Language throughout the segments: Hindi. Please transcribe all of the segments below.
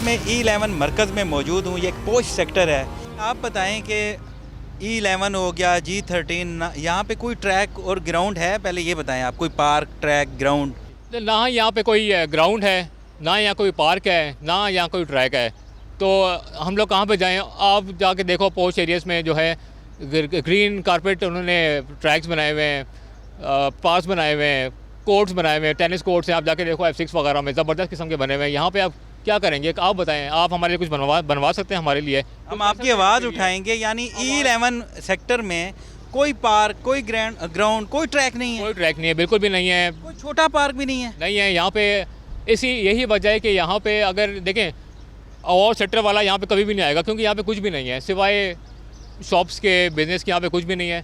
में E11 मरकज़ में मौजूद हूँ। ये एक पोश सेक्टर है। आप बताएं कि E11 हो गया, G13, यहाँ पे कोई ट्रैक और ग्राउंड है? पहले ये बताएं आप, कोई पार्क, ट्रैक, ग्राउंड? ना यहाँ पे कोई ग्राउंड है, ना यहाँ कोई पार्क है, ना यहाँ कोई ट्रैक है। तो हम लोग कहाँ पे जाएं? आप जाके देखो पोश एरियाज़ में जो है ग्रीन कारपेट उन्होंने ट्रैक्स बनाए हुए हैं, पार्क्स बनाए हुए हैं, कोर्ट्स बनाए हुए हैं, टेनिस कोर्ट्स हैं। आप जाके देखो F6 वगैरह में ज़बरदस्त किस्म के बने हुए हैं। यहाँ पे आप क्या करेंगे? आप बताएं, आप हमारे लिए कुछ बनवा सकते हैं हमारे लिए? हम आपकी आवाज़ उठाएंगे। यानी E11 सेक्टर में कोई पार्क, कोई ग्राउंड, कोई ट्रैक नहीं है? कोई ट्रैक नहीं है, बिल्कुल भी नहीं है। कोई छोटा पार्क भी नहीं है? नहीं है यहाँ पे। यही वजह है कि यहाँ पे अगर देखें और सेक्टर वाला यहाँ पे कभी भी नहीं आएगा, क्योंकि यहाँ पे कुछ भी नहीं है सिवाय शॉप्स के, बिज़नेस के। यहाँ पे कुछ भी नहीं है।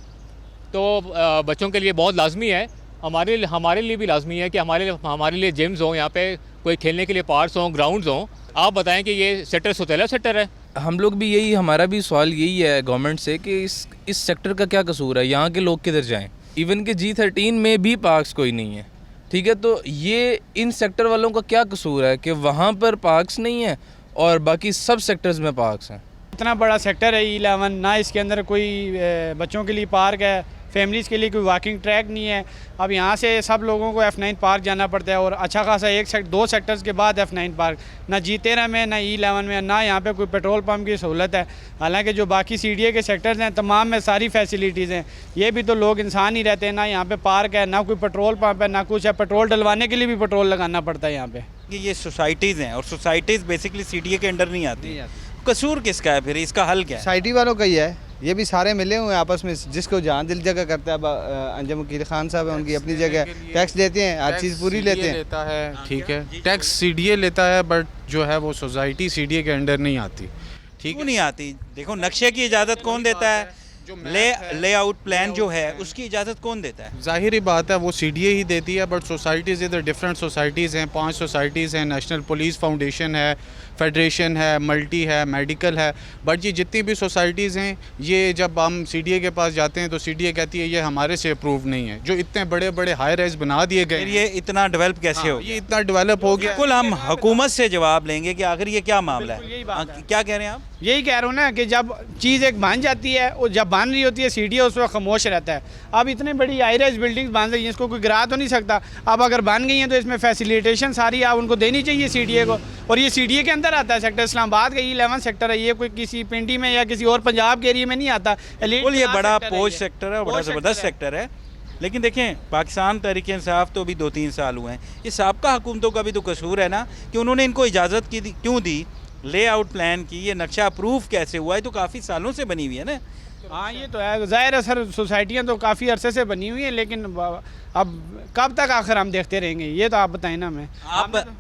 तो बच्चों के लिए बहुत लाजमी है, हमारे लिए भी लाजमी है कि हमारे लिए जिम्स हों, यहाँ पे कोई खेलने के लिए पार्क्स हों, ग्राउंड्स हों। आप बताएं कि ये सेक्टर सोतेला सेक्टर है। हम लोग भी हमारा भी सवाल यही है गवर्नमेंट से कि इस सेक्टर का क्या कसूर है, यहाँ के लोग किधर जाएं? इवन के G13 में भी पार्क्स कोई नहीं है, ठीक है। तो ये इन सेक्टर वालों का क्या कसूर है कि वहाँ पर पार्क्स नहीं है और बाकी सब सेक्टर्स में पार्क्स हैं? इतना बड़ा सेक्टर है E11, ना इसके अंदर कोई बच्चों के लिए पार्क है, फैमिलीज़ के लिए कोई वॉकिंग ट्रैक नहीं है। अब यहाँ से सब लोगों को F9 पार्क जाना पड़ता है, और अच्छा खासा दो सेक्टर्स के बाद F9 पार्क। ना G13 में, ना E11 में, ना यहाँ पे कोई पेट्रोल पंप की सहूलत है। हालांकि जो बाकी CDA के सेक्टर्स हैं तमाम में सारी फैसिलिटीज़ हैं। ये भी तो लोग इंसान ही रहते हैं। ना यहाँ पे पार्क है, ना कोई पेट्रोल पंप है, ना कुछ है। पेट्रोल डलवाने के लिए भी पेट्रोल लगाना पड़ता है यहाँ पर। ये सोसाइटीज़ हैं और सोसाइटीज़ बेसिकली CDA के अंडर नहीं आती। कसूर किसका है फिर? इसका हल क्या है? सोसाइटी वालों का ही है। ये भी सारे मिले हुए हैं आपस में, जिसको जहाँ दिल जगह करता है। अंजुम वकील खान साहब है, उनकी अपनी जगह टैक्स देते हैं, हर चीज़ पूरी लेते हैं। लेता है, ठीक है, टैक्स CDA लेता है, बट जो है वो सोसाइटी CDA के अंडर नहीं आती। ठीक क्यों नहीं आती? देखो, नक्शे की इजाज़त कौन देता है? लेआउट प्लान जो है उसकी इजाज़त कौन देता है? ज़ाहिरी बात है वो CDA ही देती है, बट सोसाइटीज़ इधर डिफरेंट सोसाइटीज़ हैं। 5 सोसाइटीज़ हैं, नेशनल पुलिस फाउंडेशन है, फेडरेशन है, मल्टी है, मेडिकल है। बट ये जितनी भी सोसाइटीज़ हैं, ये जब हम CDA के पास जाते हैं तो CDA कहती है ये हमारे से अप्रूव नहीं है। जो इतने बड़े बड़े हाई राइज बना दिए गए, ये इतना डेवलप कैसे हो? ये इतना डेवलप हो गया। बिल्कुल, हम हुकूमत से जवाब लेंगे कि आखिर ये क्या मामला है। क्या कह रहे हैं आप? यही कह रहा हूँ ना कि जब चीज़ एक बन जाती है और जब बन रही होती है CDA उस वक्त खामोश रहता है। अब इतनी बड़ी हाई राइज बिल्डिंग्स बन रही हैं, इसको कोई गिरा तो नहीं सकता। अब अगर बन गई हैं तो इसमें फैसिलिटेशन सारी आप उनको देनी चाहिए CDA को, और ये CDA के अंदर आता है। सेक्टर इस्लामाबाद का E11 सेक्टर है, ये कोई किसी पिंडी में या किसी और पंजाब के एरिया में नहीं आता। ये बड़ा पोश सेक्टर है, बड़ा ज़बरदस्त सेक्टर है। लेकिन देखें, पाकिस्तान तहरीक इंसाफ तो अभी 2-3 साल हुए हैं। ये साबका हुकूमतों का भी तो कसूर है ना कि उन्होंने इनको इजाज़त क्यों दी लेआउट प्लान की? ये नक्शा अप्रूव कैसे हुआ है? तो काफ़ी सालों से बनी हुई है ना। हाँ, ये तो है। ज़ाहिर है सर, सोसाइटियाँ तो काफ़ी अरसे से बनी हुई हैं, लेकिन अब कब तक आखिर हम देखते रहेंगे? ये तो आप बताएं ना।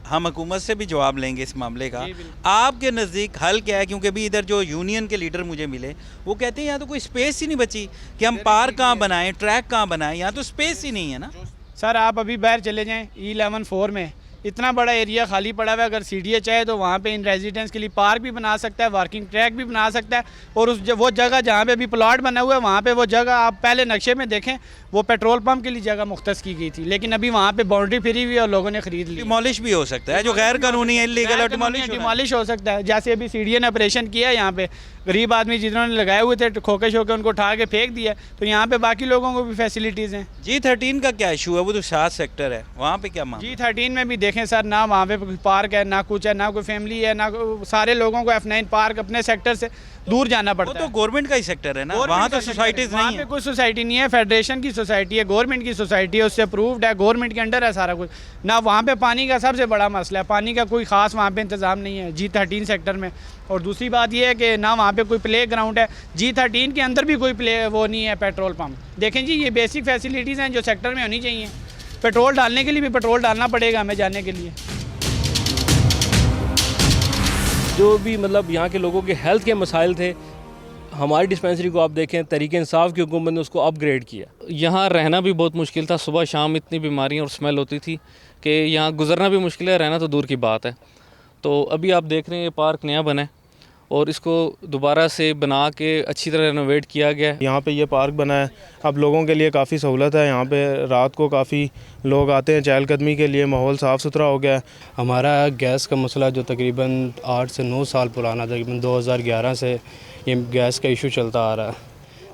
हम हुकूमत से भी जवाब लेंगे इस मामले का। आपके नज़दीक हल क्या है? क्योंकि अभी इधर जो यूनियन के लीडर मुझे मिले वो कहते हैं यहाँ तो कोई स्पेस ही नहीं बची कि हम पार्क कहाँ बनाएं, ट्रैक कहाँ बनाएं। यहाँ तो स्पेस ही नहीं है ना। सर आप अभी बाहर चले जाएँ E11 4 में इतना बड़ा एरिया खाली पड़ा हुआ है। अगर CDA चाहे तो वहाँ पे इन रेजिडेंट्स के लिए पार्क भी बना सकता है, वॉकिंग ट्रैक भी बना सकता है। और वो जगह जहाँ पे भी प्लॉट बना हुआ है वहाँ पे वो जगह आप पहले नक्शे में देखें, वो पेट्रोल पंप के लिए जगह मुख्तस की गई थी, लेकिन अभी वहाँ पे बाउंड्री फिरी हुई और लोगों ने खरीद ली। डिमोलिश भी हो सकता है, जो गैर कानूनी है, इलीगल है, डिमोलिश हो सकता है। जैसे अभी CDA ने ऑपरेशन किया, यहाँ पे गरीब आदमी जिन्होंने लगाए हुए थे खोके शोके उनको उठा के फेंक दिया, तो यहाँ पे बाकी लोगों को भी फैसिलिटीज़ हैं। G13 का क्या इशू है? वो तो 7 सेक्टर है, वहाँ पे क्या मामला? G13 में भी देखें सर, ना वहाँ पे कोई पार्क है, ना कुछ है, ना कोई फैमिली है, ना सारे लोगों को F9 पार्क अपने सेक्टर से दूर जाना पड़ता है। वो तो गवर्नमेंट का ही सेक्टर है ना, वहाँ तो सोसाइटीज़ नहीं है। वहाँ पे कोई सोसाइटी नहीं है, फेडरेशन की सोसाइटी है, गवर्नमेंट की सोसाइटी है, उससे अप्रूव्ड है, गवर्नमेंट के अंडर है सारा कुछ। ना वहाँ पे पानी का सबसे बड़ा मसला है, पानी का कोई ख़ास वहाँ पे इंतज़ाम नहीं है G13 सेक्टर में। और दूसरी बात यह है कि ना वहाँ पे कोई प्ले ग्राउंड है। G13 के अंदर भी कोई वो नहीं है पेट्रोल पम्प। देखें जी, ये बेसिक फैसिलिटीज़ हैं जो सेक्टर में होनी चाहिए। पेट्रोल डालने के लिए भी पेट्रोल डालना पड़ेगा हमें जाने के लिए। जो भी मतलब यहाँ के लोगों के हेल्थ के मसाइल थे, हमारी डिस्पेंसरी को आप देखें, तहरीक इंसाफ की हुकूमत ने उसको अपग्रेड किया। यहाँ रहना भी बहुत मुश्किल था, सुबह शाम इतनी बीमारियाँ और स्मेल होती थी कि यहाँ गुजरना भी मुश्किल है, रहना तो दूर की बात है। तो अभी आप देख रहे हैं ये पार्क नया बना है और इसको दोबारा से बना के अच्छी तरह रेनोवेट किया गया है। यहाँ पे ये पार्क बना है, अब लोगों के लिए काफ़ी सहूलत है। यहाँ पे रात को काफ़ी लोग आते हैं चहलकदमी के लिए, माहौल साफ़ सुथरा हो गया है। हमारा गैस का मसला जो तकरीबन 8 से 9 साल पुराना, तकरीबन 2011 से ये गैस का इशू चलता आ रहा है,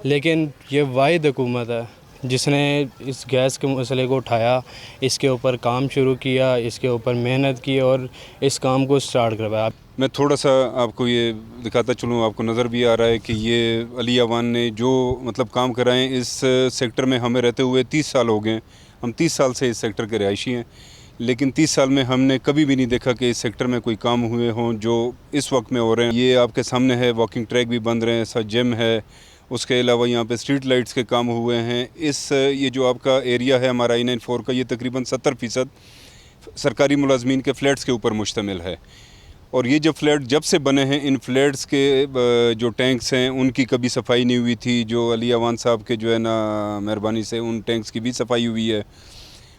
लेकिन ये वाहिद हुकूमत है जिसने इस गैस के मसले को उठाया, इसके ऊपर काम शुरू किया, इसके ऊपर मेहनत की और इस काम को स्टार्ट करवाया। मैं थोड़ा सा आपको ये दिखाता चलूँ, आपको नज़र भी आ रहा है कि ये अली अवान ने जो मतलब काम कराएं इस सेक्टर में हमें रहते हुए 30 साल हो गए। हम 30 साल से इस सेक्टर के रहायशी हैं, लेकिन 30 साल में हमने कभी भी नहीं देखा कि इस सेक्टर में कोई काम हुए हों जो इस वक्त में हो रहे हैं। ये आपके सामने है, वॉकिंग ट्रैक भी बन रहे हैं, ऐसा जिम है, उसके अलावा यहाँ पे स्ट्रीट लाइट्स के काम हुए हैं। ये जो आपका एरिया है हमारा I-94 का, ये तकरीबन 70% सरकारी मुलाजमीन के फ़्लैट्स के ऊपर मुश्तमिल है। और ये जो फ्लैट जब से बने हैं, इन फ्लैट्स के जो टैंक्स हैं उनकी कभी सफाई नहीं हुई थी। जो अली अवान साहब के जो है ना मेहरबानी से उन टैंक्स की भी सफाई हुई है।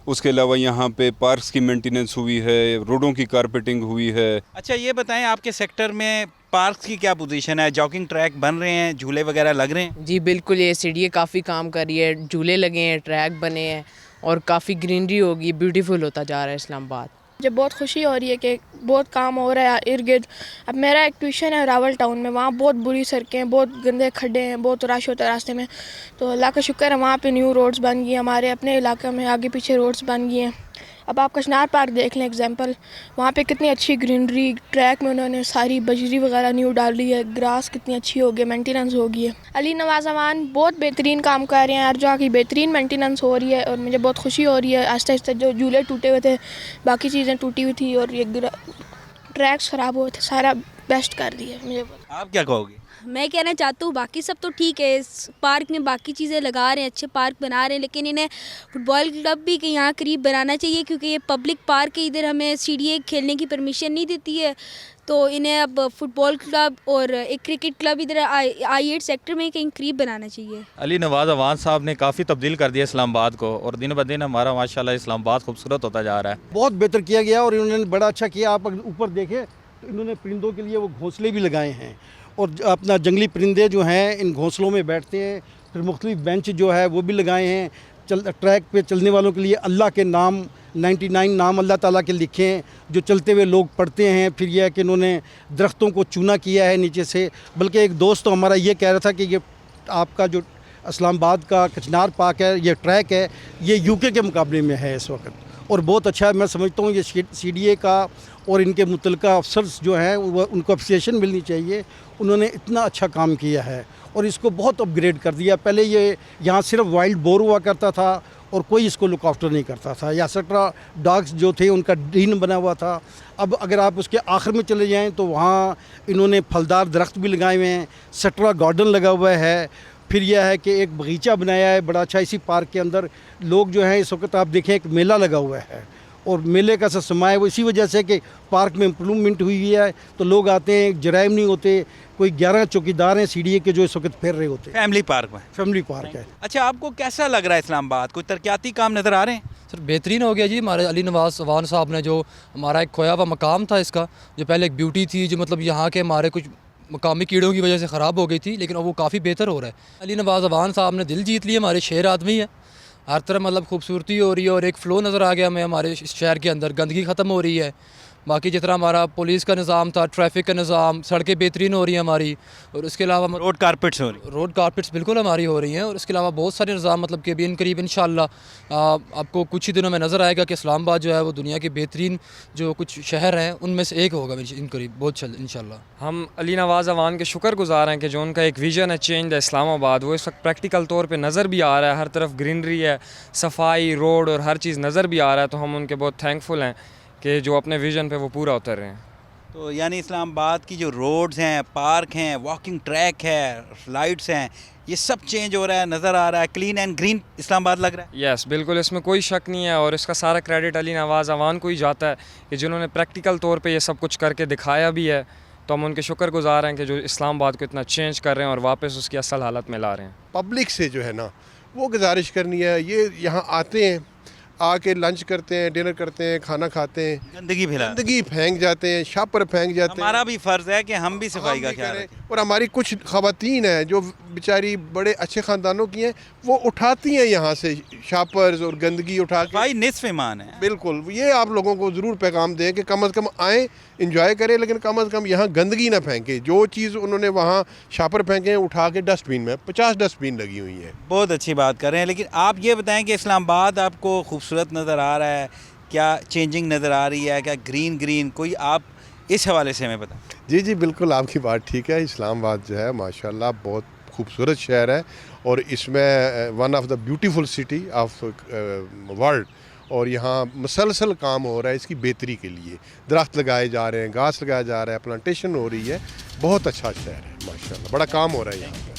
उसके अलावा यहाँ पे पार्क्स की मेंटेनेंस हुई है, रोडों की कारपेटिंग हुई है। अच्छा ये बताएं, आपके सेक्टर में पार्क्स की क्या पोजीशन है? जॉगिंग ट्रैक बन रहे हैं, झूले वगैरह लग रहे हैं? जी बिल्कुल, ये सीढ़ी काफ़ी काम कर रही है, झूले लगे हैं, ट्रैक बने हैं और काफ़ी ग्रीनरी होगी, ब्यूटीफुल होता जा रहा है इस्लामाबाद। मुझे बहुत खुशी हो रही है कि बहुत काम हो रहा है इर्द गिर्द। अब मेरा एक ट्यूशन है रावल टाउन में, वहाँ बहुत बुरी सड़कें हैं, बहुत गंदे खड्डे हैं, बहुत रश होता है रास्ते में। तो अल्लाह का शुक्र है वहाँ पे न्यू रोड्स बन गई हैं, हमारे अपने इलाके में आगे पीछे रोड्स बन गई हैं। अब आप कशनार पार्क देख लें एग्जांपल, वहाँ पे कितनी अच्छी ग्रीनरी, ट्रैक में उन्होंने सारी बजरी वगैरह न्यू डाली है, ग्रास कितनी अच्छी हो गई, मेंटेनेंस हो गई है। अली नवाज़ अवान बहुत बेहतरीन काम कर रहे हैं, हर जगह की बेहतरीन मेंटेनेंस हो रही है और मुझे बहुत खुशी हो रही है। आहिस्ता आहिस्ता जो झूले टूटे हुए थे, बाकी चीज़ें टूटी हुई थी और ये ट्रैक्स ख़राब हुए थे, सारा बेस्ट कर दिया मुझे। आप क्या कहोगे? मैं कहना चाहता हूँ बाकी सब तो ठीक है, इस पार्क में बाकी चीज़ें लगा रहे हैं, अच्छे पार्क बना रहे हैं, लेकिन इन्हें फुटबॉल क्लब भी के यहाँ करीब बनाना चाहिए क्योंकि ये पब्लिक पार्क है, इधर हमें सीढ़ी खेलने की परमिशन नहीं देती है। तो इन्हें अब फुटबॉल क्लब और एक क्रिकेट क्लब इधर I-8 सेक्टर में कहीं करीब बनाना चाहिए। अली नवाज़ अवान साहब ने काफ़ी तब्दील कर दिया इस्लामाबाद को और दिन ब दिन हमारा माशाल्लाह इस्लामाबाद खूबसूरत होता जा रहा है। बहुत बेहतर किया गया और इन्होंने बड़ा अच्छा किया। आप ऊपर देखें तो इन्होंने परिंदों के लिए वो घोंसले भी लगाए हैं और अपना जंगली परिंदे जो हैं इन घोंसलों में बैठते हैं। फिर मुख्तलिफ बेंच जो है वो भी लगाए हैं। ट्रैक पे चलने वालों के लिए अल्लाह के नाम 99 नाम अल्लाह ताला के लिखे हैं जो चलते हुए लोग पढ़ते हैं। फिर यह है कि इन्होंने दरख्तों को चूना किया है नीचे से। बल्कि एक दोस्त तो हमारा ये कह रहा था कि ये आपका जो इस्लामाबाद का कचनार पार्क है, ये ट्रैक है, ये UK के मुकाबले में है इस वक्त और बहुत अच्छा है। मैं समझता हूँ ये CDA का और इनके मुतल्लिका अफसर्स जो हैं उनको अप्रिसिएशन मिलनी चाहिए। उन्होंने इतना अच्छा काम किया है और इसको बहुत अपग्रेड कर दिया। पहले ये यहाँ सिर्फ वाइल्ड बोर हुआ करता था और कोई इसको लुक आफ्टर नहीं करता था। या सट्रा डॉग्स जो थे उनका डीन बना हुआ था। अब अगर आप उसके आखिर में चले जाएं तो वहाँ इन्होंने फलदार दरख्त भी लगाए हुए हैं, सट्रा गार्डन लगा हुआ है। फिर यह है कि एक बगीचा बनाया है बड़ा अच्छा इसी पार्क के अंदर। लोग जो हैं इस वक्त आप देखें एक मेला लगा हुआ है और मेले का समा है वो इसी वजह से कि पार्क में इम्प्रूवमेंट हुई है तो लोग आते हैं, जराइम नहीं होते। कोई 11 चौकीदार हैं CDA के जो इस वक्त फिर रहे होते हैं। फैमिली पार्क में, फैमिली पार्क है। अच्छा आपको कैसा लग रहा है इस्लामाबाद? कोई तरक्याती काम नज़र आ रहे हैं? सर बेहतरीन हो गया जी। हमारे अली नवाज़ अवान साहब ने जो हमारा एक खोया हुआ मकाम था इसका, जो पहले एक ब्यूटी थी, जो मतलब यहाँ के हमारे कुछ मकामी कीड़ों की वजह से ख़राब हो गई थी, लेकिन अब वो काफ़ी बेहतर हो रहा है। अली नवाज़ अवान साहब ने दिल जीत लिया, हमारे शेर आदमी है। हर तरह मतलब खूबसूरती हो रही है और एक फ़्लो नज़र आ गया हमें हमारे शहर के अंदर। गंदगी ख़त्म हो रही है। बाकी जितना हमारा पुलिस का निज़ाम था, ट्रैफिक का निज़ाम, सड़कें बेहतरीन हो रही हैं हमारी। और उसके अलावा रोड कारपेट्स हो रही, रोड कारपेट्स बिल्कुल हमारी हो रही हैं। और इसके अलावा बहुत सारे निज़ाम मतलब कि अभी इन करीब इंशाअल्लाह आपको कुछ ही दिनों में नज़र आएगा कि इस्लामाबाद जो है वो दुनिया के बेहतरीन जो कुछ शहर हैं उनमें से एक होगा इन करीब बहुत जल्द इंशाअल्लाह। हम अली नवाज़ अवान के शुक्रगुज़ार हैं कि जो उनका एक विजन है चेंज द इस्लामाबाद, वो इस वक्त प्रैक्टिकल तौर पे नज़र भी आ रहा है। हर तरफ ग्रीनरी है, सफाई, रोड और हर चीज़ नज़र भी आ रहा है। तो हम उनके बहुत थैंकफुल हैं कि जो अपने विजन पे वो पूरा उतर रहे हैं। तो यानी इस्लामाबाद की जो रोड्स हैं, पार्क हैं, वॉकिंग ट्रैक है, लाइट्स हैं, ये सब चेंज हो रहा है, नज़र आ रहा है, क्लीन एंड ग्रीन इस्लामाबाद लग रहा है। यस बिल्कुल, इसमें कोई शक नहीं है और इसका सारा क्रेडिट अली नवाज़ अवान को ही जाता है कि जिन्होंने प्रैक्टिकल तौर पे ये सब कुछ करके दिखाया भी है। तो हम उनके शुक्रगुज़ार हैं कि जो इस्लामाबाद को इतना चेंज कर रहे हैं और वापस उसकी असल हालत में ला रहे हैं। पब्लिक से जो है ना वो गुजारिश करनी है, ये यहाँ आते हैं आके लंच करते हैं, डिनर करते हैं, खाना खाते हैं, गंदगी फेंक जाते हैं, शापर फेंक जाते हैं। हमारा भी फ़र्ज़ है कि हम भी सफाई का ख्याल रखें। और हमारी कुछ ख़वातीन हैं जो बेचारी बड़े अच्छे ख़ानदानों की हैं, वो उठाती हैं यहाँ से शापर्स और गंदगी उठा के। भाई निस्फ़ ईमान है। बिल्कुल, ये आप लोगों को ज़रूर पैगाम दें कि कम से कम आएँ, इंजॉय करें, लेकिन कम से कम यहाँ गंदगी ना फेंकें। जो चीज़ उन्होंने वहाँ शापर फेंके हैं, उठा के डस्टबिन में 50 डस्टबिन लगी हुई हैं। बहुत अच्छी बात कर रहे हैं, लेकिन आप ये बताएं कि इस्लामाबाद आपको खूबसूरत नज़र आ रहा है, क्या चेंजिंग नज़र आ रही है, क्या ग्रीन कोई आप इस हवाले से हमें बताएं। जी बिल्कुल, आपकी बात ठीक है। इस्लामाबाद जो है माशाल्लाह बहुत खूबसूरत शहर है और इसमें one of the beautiful city of world, और यहाँ मुसलसल काम हो रहा है इसकी बेहतरी के लिए। दरख्त लगाए जा रहे हैं, घास लगाया जा रहा है, प्लांटेशन हो रही है। बहुत अच्छा शहर है माशाल्लाह, बड़ा काम हो रहा है यहाँ।